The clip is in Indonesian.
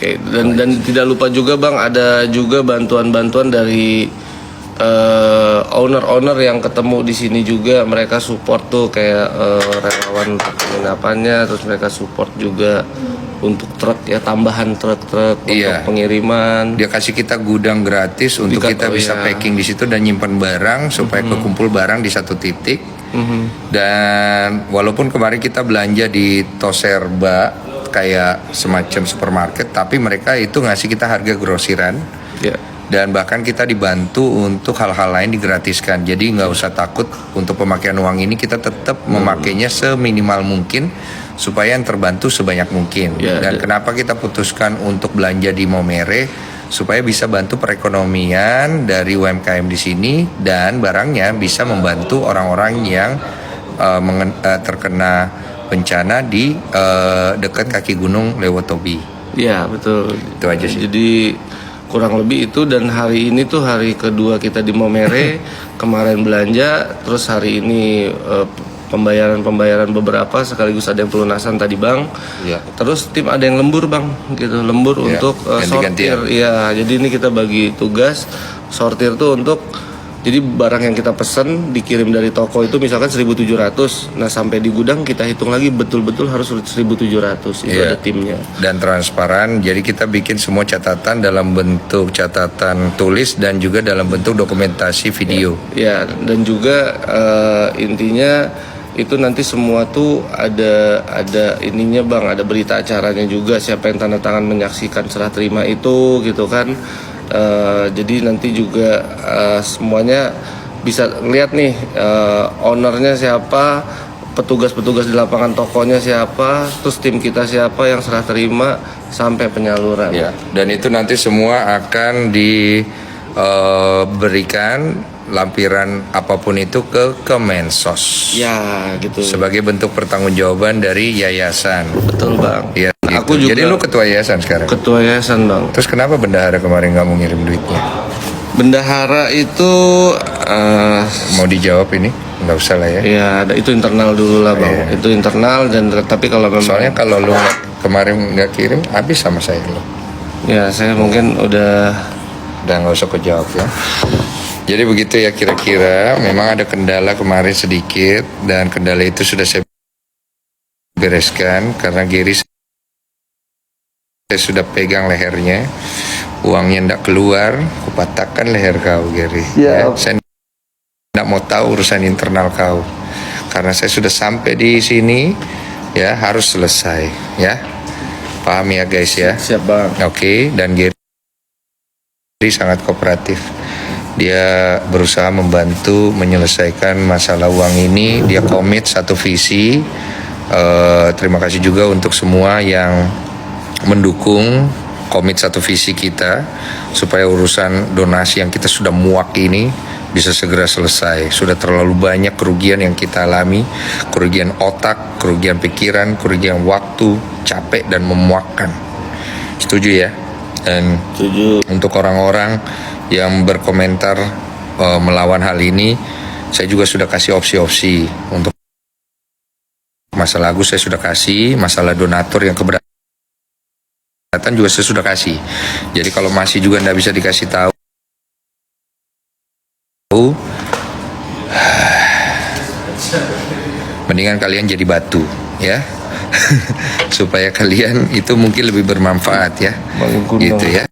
Oke, dan tidak lupa juga Bang, ada juga bantuan-bantuan dari owner-owner yang ketemu di sini juga, mereka support tuh kayak relawan penginapannya, terus mereka support juga untuk truk ya, tambahan truk-truk untuk pengiriman. Dia kasih kita gudang gratis untuk kita bisa packing di situ dan nyimpan barang supaya kekumpul barang di satu titik. Dan walaupun kemarin kita belanja di Toserba kayak semacam supermarket, tapi mereka itu ngasih kita harga grosiran. Dan bahkan kita dibantu untuk hal-hal lain digratiskan. Jadi nggak usah takut untuk pemakaian uang ini, kita tetap memakainya seminimal mungkin supaya yang terbantu sebanyak mungkin. Dan kenapa kita putuskan untuk belanja di Maumere? Supaya bisa bantu perekonomian dari UMKM di sini dan barangnya bisa membantu orang-orang yang terkena bencana di dekat kaki gunung Lewotobi. Iya betul. Itu aja sih. Jadi kurang lebih itu, dan hari ini tuh hari kedua kita di Maumere. Kemarin belanja, terus hari ini pembayaran beberapa, sekaligus ada yang pelunasan tadi Bang. Terus tim ada yang lembur Bang, gitu, lembur untuk sortir. Iya, jadi ini kita bagi tugas sortir tuh untuk, jadi barang yang kita pesen dikirim dari toko itu misalkan 1.700, nah sampai di gudang kita hitung lagi betul-betul harus 1.700, itu ada timnya. Dan transparan, jadi kita bikin semua catatan dalam bentuk catatan tulis dan juga dalam bentuk dokumentasi video. Ya, dan juga intinya itu nanti semua tuh ada ininya Bang, ada berita acaranya juga, siapa yang tanda tangan menyaksikan serah terima itu gitu kan. Jadi nanti juga semuanya bisa ngeliat nih ownernya siapa, petugas-petugas di lapangan tokonya siapa, terus tim kita siapa yang serah terima sampai penyaluran. Dan itu nanti semua akan diberikan lampiran apapun itu ke Kemensos. Ya gitu. Sebagai bentuk pertanggungjawaban dari yayasan. Betul Bang. Gitu. Aku juga. Jadi lu ketua yayasan sekarang? Ketua yayasan Bang. Terus kenapa bendahara kemarin nggak mau ngirim duitnya? Bendahara itu mau dijawab ini? Nggak usah lah ya. Iya, itu internal dulu lah Bang. Itu internal, dan tapi kalau memang, soalnya kalau lu kemarin nggak kirim, habis sama saya lo. Ya saya mungkin udah nggak usah kejawab ya. Jadi begitu ya kira-kira. Memang ada kendala kemarin sedikit, dan kendala itu sudah saya bereskan karena Gary saya sudah pegang lehernya, uangnya ndak keluar, kupatahkan leher kau Gary. Saya ndak mau tahu urusan internal kau, karena saya sudah sampai di sini, ya harus selesai, ya paham ya guys ya. Siap Bang. Oke, dan Gary sangat kooperatif. Dia berusaha membantu menyelesaikan masalah uang ini. Dia komit satu visi. Terima kasih juga untuk semua yang mendukung komit satu visi kita, supaya urusan donasi yang kita sudah muak ini bisa segera selesai. Sudah terlalu banyak kerugian yang kita alami, kerugian otak, kerugian pikiran, kerugian waktu, capek dan memuakkan. Setuju ya? Dan untuk orang-orang yang berkomentar melawan hal ini, saya juga sudah kasih opsi-opsi. Untuk masalah Agus saya sudah kasih, masalah donatur yang keberatan juga saya sudah kasih. Jadi kalau masih juga tidak bisa dikasih tahu, mendingan kalian jadi batu ya. Supaya kalian itu mungkin lebih bermanfaat ya. Gitu ya.